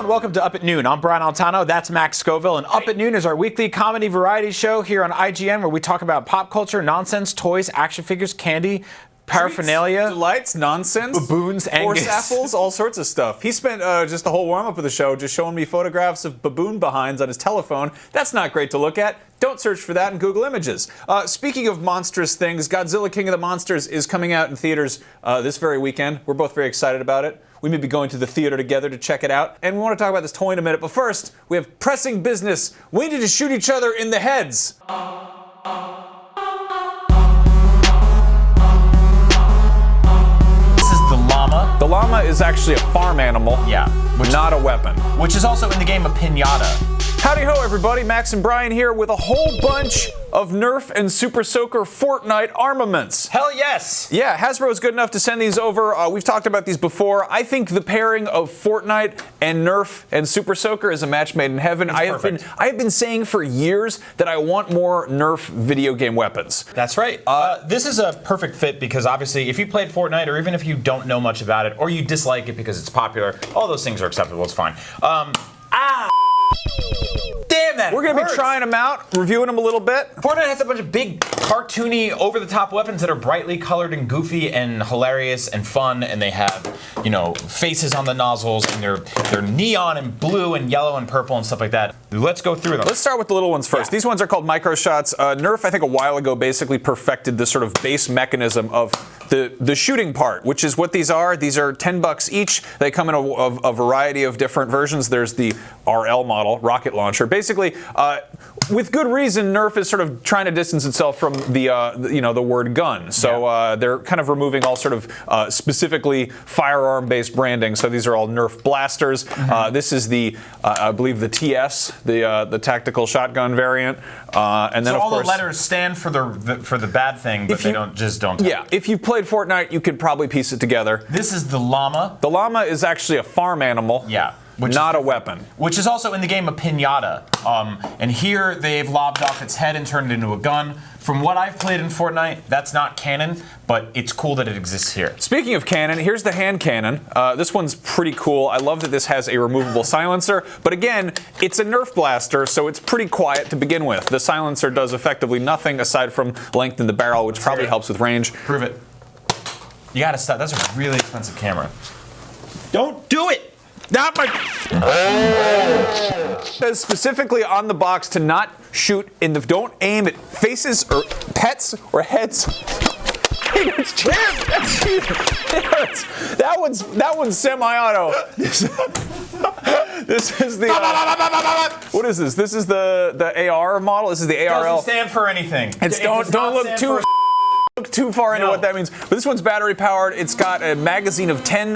welcome to Up at Noon. I'm Brian Altano, that's Max Scoville, and Up at Noon is our weekly comedy variety show here on IGN where we talk about pop culture, nonsense, toys, action figures, candy, paraphernalia, treats, delights, nonsense, baboons, horse apples, all sorts of stuff. He spent just the whole warm-up of the show just showing me photographs of baboon behinds on his telephone. That's not great to look at. Don't search for that in Google Images. Speaking of monstrous things, Godzilla King of the Monsters is coming out in theaters this very weekend. We're both very excited about it. We may be going to the theater together to check it out. And we want to talk about this toy in a minute. But first, we have pressing business. We need to shoot each other in the heads. The llama is actually a farm animal. Yeah. Not a weapon. Which is also in the game of Pinata. Howdy ho, everybody. Max and Brian here with a whole bunch of Nerf and Super Soaker Fortnite armaments. Hell yes! Yeah, Hasbro is good enough to send these over. We've talked about these before. I think the pairing of Fortnite and Nerf and Super Soaker is a match made in heaven. I have been saying for years that I want more Nerf video game weapons. That's right. This is a perfect fit because obviously if you played Fortnite or even if you don't know much about it or you dislike it because it's popular, all those things are acceptable. It's fine. Damn, that We're going to be trying them out, reviewing them a little bit. Fortnite has a bunch of big, cartoony, over-the-top weapons that are brightly colored and goofy and hilarious and fun, and they have, you know, faces on the nozzles, and they're neon and blue and yellow and purple and stuff like that. Let's go through them. Let's start with the little ones first. Yeah. These ones are called micro shots. Nerf, I think a while ago, basically perfected the sort of base mechanism of the shooting part, which is what these are. These are $10 each. They come in a variety of different versions. There's the RL model, rocket launcher. Basically, with good reason, Nerf is sort of trying to distance itself from the word gun. So they're kind of removing all sort of specifically firearm-based branding. So these are all Nerf blasters. This is the, I believe, the TS, the tactical shotgun variant. And then so of all course, the letters stand for the bad thing, but they don't. Yeah, if you played Fortnite, you could probably piece it together. This is the llama. The llama is actually a farm animal. Yeah. Not a weapon. Which is also in the game of Pinata. And here they've lobbed off its head and turned it into a gun. From what I've played in Fortnite, that's not canon, but it's cool that it exists here. Speaking of cannon, here's the hand cannon. This one's pretty cool. I love that this has a removable silencer, but again, it's a Nerf blaster, so it's pretty quiet to begin with. The silencer does effectively nothing aside from lengthen the barrel, which probably helps with range. Prove it. You gotta stop. That's a really expensive camera. Don't do it! Not my. It says specifically on the box to not shoot in the. Don't aim at faces or pets or heads. That one's semi-auto. This is the. What is this? This is the AR model. This is the ARL. Doesn't stand for anything. Don't look too far into what that means. But this one's battery powered. It's got a magazine of 10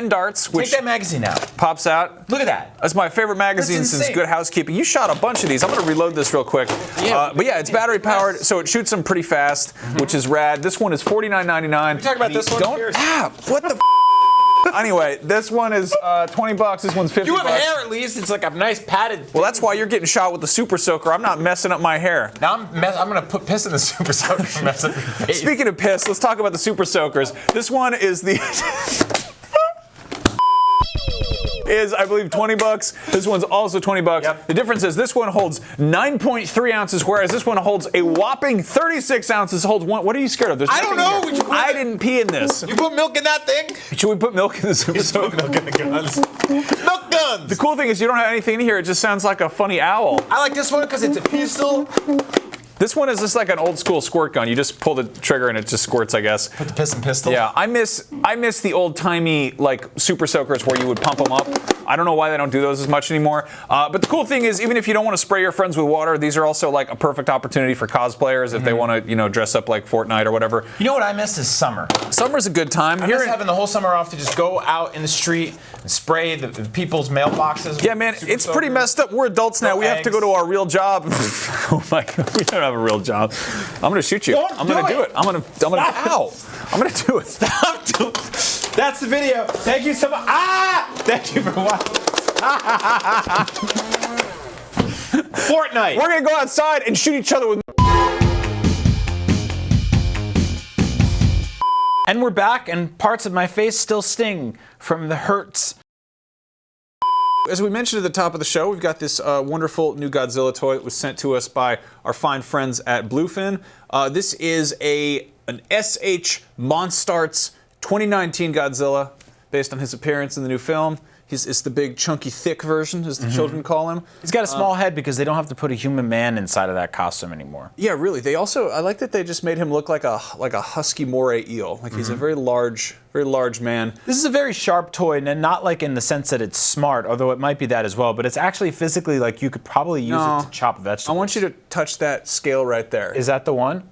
darts. Which take that magazine out. Pops out. Look at that. That's my favorite magazine since Good Housekeeping. You shot a bunch of these. I'm going to reload this real quick. But yeah, it's battery powered, so it shoots them pretty fast, which is rad. This one is $49.99. We talk about this one. What the Anyway, this one is $20. This one's $50. You have hair at least. It's like a nice padded. Well, that's why you're getting shot with the Super Soaker. I'm not messing up my hair. Now I'm gonna put piss in the Super Soaker and mess up your face. Speaking of piss, let's talk about the Super Soakers. This one is the. Is, I believe, $20. This one's also $20. Yep. The difference is this one holds 9.3 ounces, whereas this one holds a whopping 36 ounces. Holds one. What are you scared of? There's I don't know. I didn't pee in this. You put milk in that thing? Should we put milk in the Super Soaker? Milk in the guns. Milk guns. The cool thing is you don't have anything in here. It just sounds like a funny owl. I like this one because it's a pistol. This one is just like an old school squirt gun. You just pull the trigger and it just squirts, I guess. Put the piss in pistol? Yeah, I miss the old timey like Super Soakers where you would pump them up. I don't know why they don't do those as much anymore. But the cool thing is, even if you don't want to spray your friends with water, these are also like a perfect opportunity for cosplayers if they want to, dress up like Fortnite or whatever. You know what I miss is summer. Summer's a good time. I miss having the whole summer off to just go out in the street and spray the people's mailboxes. Yeah, man, it's pretty messed up. We're adults now. We have to go to our real job. Oh my God, we don't have a real job. I'm gonna shoot you. I'm gonna do it. I'm gonna. Ow! I'm gonna do it. Stop doing. That's the video. Thank you so much. Thank you for watching. Fortnite. We're gonna go outside and shoot each other with. And we're back, and parts of my face still sting from the hurts. As we mentioned at the top of the show, we've got this wonderful new Godzilla toy that was sent to us by our fine friends at Bluefin. This is an SH Monstarts 2019 Godzilla, based on his appearance in the new film. It's the big, chunky, thick version, as the children call him. He's got a small head because they don't have to put a human man inside of that costume anymore. Yeah, really. They also, I like that they just made him look like a husky moray eel. Like he's a very large man. This is a very sharp toy, and not like in the sense that it's smart, although it might be that as well, but it's actually physically like you could probably use it to chop vegetables. I want you to touch that scale right there. Is that the one?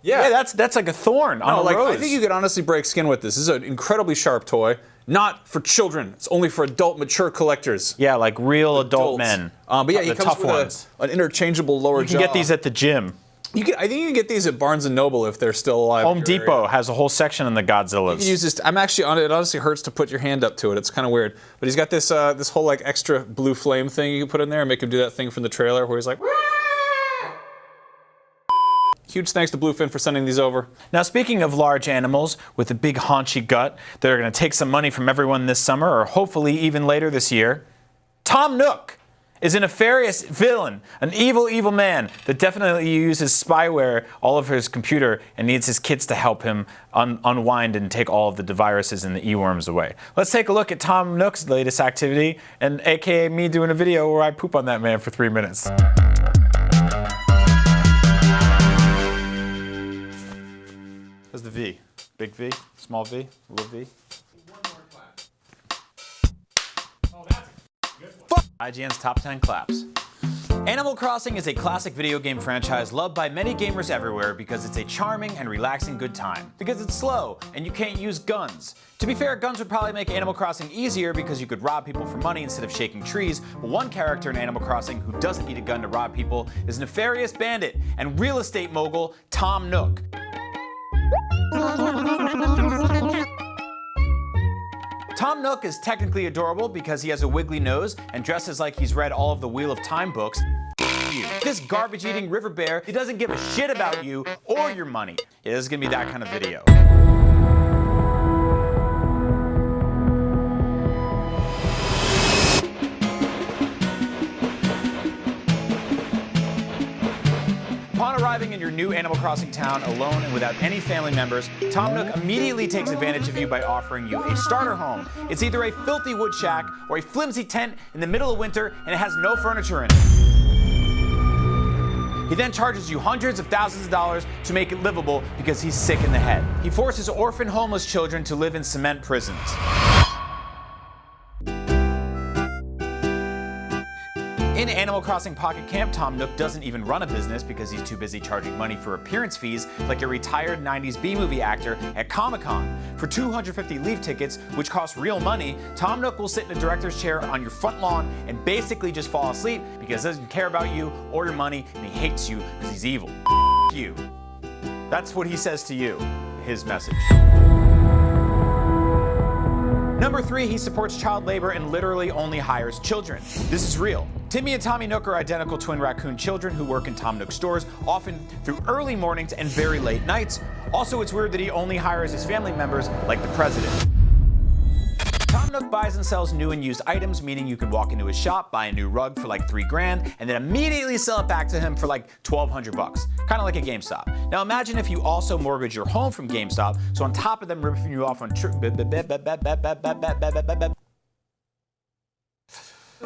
Yeah, that's like a thorn on a rose. I think you could honestly break skin with this. This is an incredibly sharp toy. Not for children. It's only for adult, mature collectors. Yeah, like real adult men. But yeah, he comes with an interchangeable lower jaw. You can get these at the gym. I think you can get these at Barnes & Noble if they're still alive. Home Depot has a whole section on the Godzillas. You can use this. It honestly hurts to put your hand up to it. It's kind of weird. But he's got this this whole like extra blue flame thing you can put in there and make him do that thing from the trailer where he's like. Huge thanks to Bluefin for sending these over. Now, speaking of large animals with a big haunchy gut that are going to take some money from everyone this summer, or hopefully even later this year, Tom Nook is a nefarious villain, an evil, evil man that definitely uses spyware all over his computer and needs his kids to help him unwind and take all of the viruses and the e-worms away. Let's take a look at Tom Nook's latest activity, and aka me doing a video where I poop on that man for 3 minutes. There's the V. Big V, small V, little V. One more clap. Oh, that's a good one. IGN's top 10 claps. Animal Crossing is a classic video game franchise loved by many gamers everywhere because it's a charming and relaxing good time. Because it's slow, and you can't use guns. To be fair, guns would probably make Animal Crossing easier because you could rob people for money instead of shaking trees, but one character in Animal Crossing who doesn't need a gun to rob people is nefarious bandit and real estate mogul Tom Nook. Tom Nook is technically adorable because he has a wiggly nose and dresses like he's read all of the Wheel of Time books. You. This garbage-eating river bear, he doesn't give a shit about you or your money. Yeah, this is gonna be that kind of video. Upon arriving in your new Animal Crossing town alone and without any family members, Tom Nook immediately takes advantage of you by offering you a starter home. It's either a filthy wood shack or a flimsy tent in the middle of winter and it has no furniture in it. He then charges you hundreds of thousands of dollars to make it livable because he's sick in the head. He forces orphan homeless children to live in cement prisons. In Animal Crossing Pocket Camp, Tom Nook doesn't even run a business because he's too busy charging money for appearance fees like a retired 90s B-movie actor at Comic-Con. For 250 Leaf tickets, which cost real money, Tom Nook will sit in a director's chair on your front lawn and basically just fall asleep because he doesn't care about you or your money and he hates you because he's evil. You. That's what he says to you, his message. Number 3, he supports child labor and literally only hires children. This is real. Timmy and Tommy Nook are identical twin raccoon children who work in Tom Nook stores, often through early mornings and very late nights. Also, it's weird that he only hires his family members, like the president. Tom Nook buys and sells new and used items, meaning you can walk into his shop, buy a new rug for like $3 grand, and then immediately sell it back to him for like $1,200 bucks. Kind of like a GameStop. Now imagine if you also mortgage your home from GameStop, so on top of them ripping you off on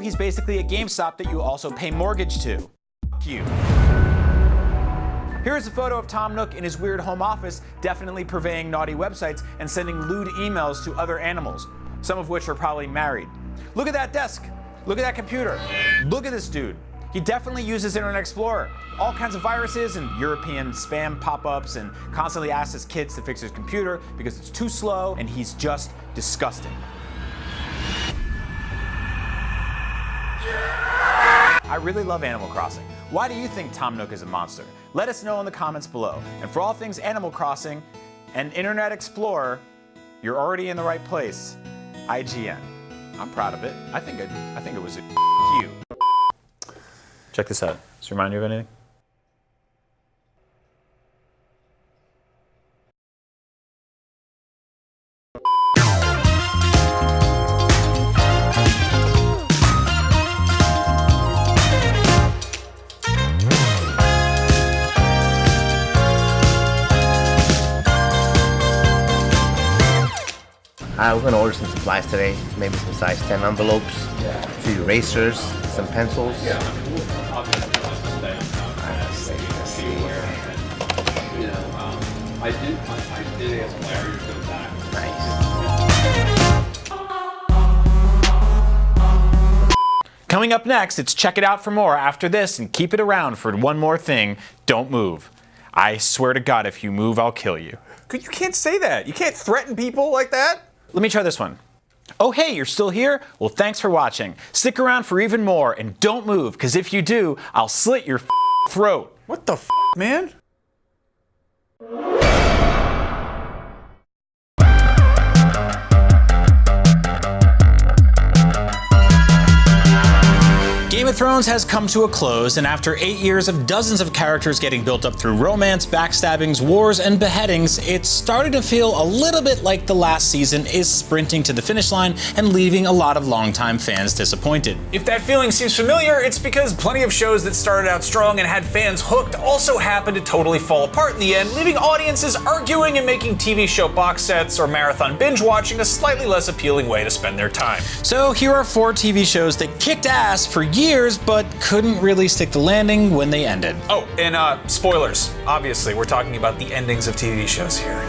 he's basically a GameStop that you also pay mortgage to. F you. Here's a photo of Tom Nook in his weird home office, definitely purveying naughty websites and sending lewd emails to other animals, some of which are probably married. Look at that desk. Look at that computer. Look at this dude. He definitely uses Internet Explorer. All kinds of viruses and European spam pop-ups and constantly asks his kids to fix his computer because it's too slow and he's just disgusting. I really love Animal Crossing. Why do you think Tom Nook is a monster? Let us know in the comments below. And for all things Animal Crossing and Internet Explorer, you're already in the right place. IGN. I'm proud of it. I think it was a you. Check this out. Does it remind you of anything? We're gonna order some supplies today, maybe some size 10 envelopes, a few erasers, some pencils. Let's see. I did ask Larry to go back. Nice. Coming up next, it's check it out for more after this and keep it around for one more thing. Don't move. I swear to God, if you move, I'll kill you. You can't say that. You can't threaten people like that. Let me try this one. Oh, hey, you're still here? Well, thanks for watching. Stick around for even more and don't move, because if you do, I'll slit your throat. What the man? Game of Thrones has come to a close, and after 8 years of dozens of characters getting built up through romance, backstabbings, wars, and beheadings, it's starting to feel a little bit like the last season is sprinting to the finish line and leaving a lot of longtime fans disappointed. If that feeling seems familiar, it's because plenty of shows that started out strong and had fans hooked also happened to totally fall apart in the end, leaving audiences arguing and making TV show box sets or marathon binge watching a slightly less appealing way to spend their time. So here are 4 TV shows that kicked ass for years but couldn't really stick the landing when they ended. Oh, and spoilers. Obviously, we're talking about the endings of TV shows here.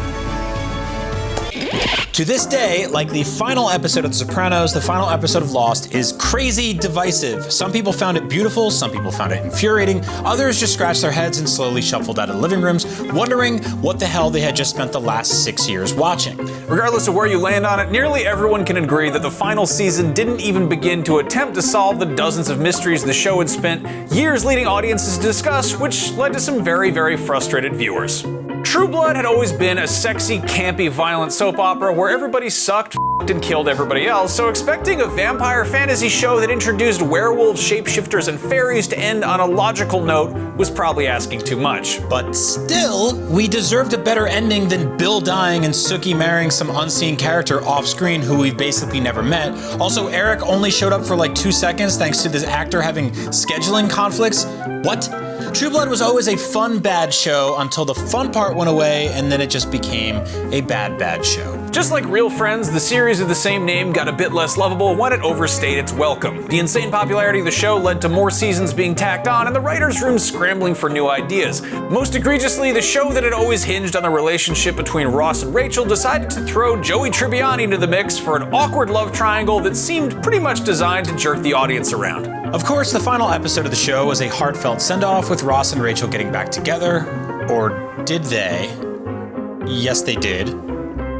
To this day, like the final episode of The Sopranos, the final episode of Lost is crazy divisive. Some people found it beautiful, some people found it infuriating, others just scratched their heads and slowly shuffled out of living rooms, wondering what the hell they had just spent the last 6 years watching. Regardless of where you land on it, nearly everyone can agree that the final season didn't even begin to attempt to solve the dozens of mysteries the show had spent years leading audiences to discuss, which led to some very, very frustrated viewers. True Blood had always been a sexy, campy, violent soap opera where everybody sucked, f***ed, and killed everybody else, so expecting a vampire fantasy show that introduced werewolves, shapeshifters, and fairies to end on a logical note was probably asking too much. But still, we deserved a better ending than Bill dying and Sookie marrying some unseen character off-screen who we've basically never met. Also, Eric only showed up for like 2 seconds thanks to this actor having scheduling conflicts. What? True Blood was always a fun bad show until the fun part went away and then it just became a bad show. Just like Real Friends, the series of the same name got a bit less lovable when it overstayed its welcome. The insane popularity of the show led to more seasons being tacked on and the writers' room scrambling for new ideas. Most egregiously, the show that had always hinged on the relationship between Ross and Rachel decided to throw Joey Tribbiani into the mix for an awkward love triangle that seemed pretty much designed to jerk the audience around. Of course, the final episode of the show was a heartfelt send-off with Ross and Rachel getting back together. Or did they? Yes, they did.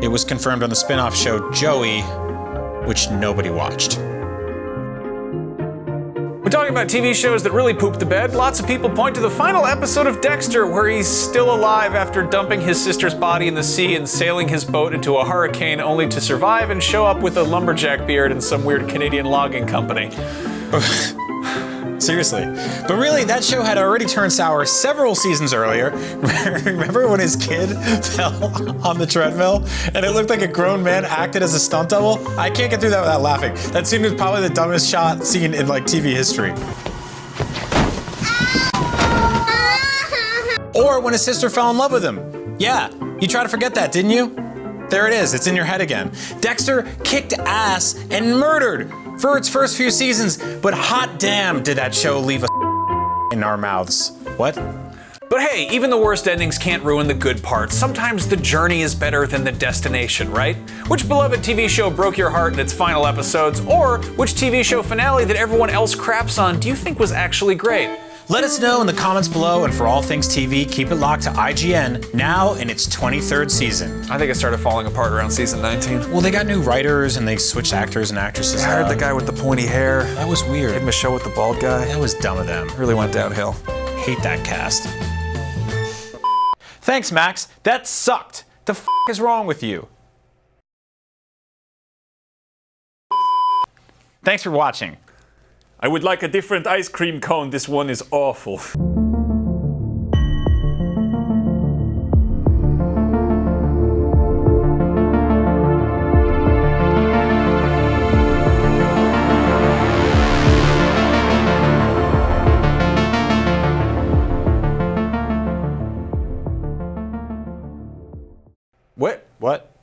It was confirmed on the spin-off show Joey, which nobody watched. We're talking about TV shows that really pooped the bed. Lots of people point to the final episode of Dexter, where he's still alive after dumping his sister's body in the sea and sailing his boat into a hurricane only to survive and show up with a lumberjack beard and some weird Canadian logging company. Seriously. But really, that show had already turned sour several seasons earlier. Remember when his kid fell on the treadmill and it looked like a grown man acted as a stunt double? I can't get through that without laughing. That scene was probably the dumbest shot scene in like TV history. Or when his sister fell in love with him. Yeah, you tried to forget that, didn't you? There it is, it's in your head again. Dexter kicked ass and murdered for its first few seasons, but hot damn did that show leave a in our mouths. What? But hey, even the worst endings can't ruin the good parts. Sometimes the journey is better than the destination, right? Which beloved TV show broke your heart in its final episodes, or which TV show finale that everyone else craps on do you think was actually great? Let us know in the comments below, and for all things TV, keep it locked to IGN, now in its 23rd season. I think it started falling apart around season 19. Well, they got new writers and they switched actors and actresses. I heard the guy with the pointy hair. That was weird. Gave him a show with the bald guy. That was dumb of them. Really went downhill. Hate that cast. Thanks, Max. That sucked. The f is wrong with you? Thanks for watching. I would like a different ice cream cone. This one is awful. What? What?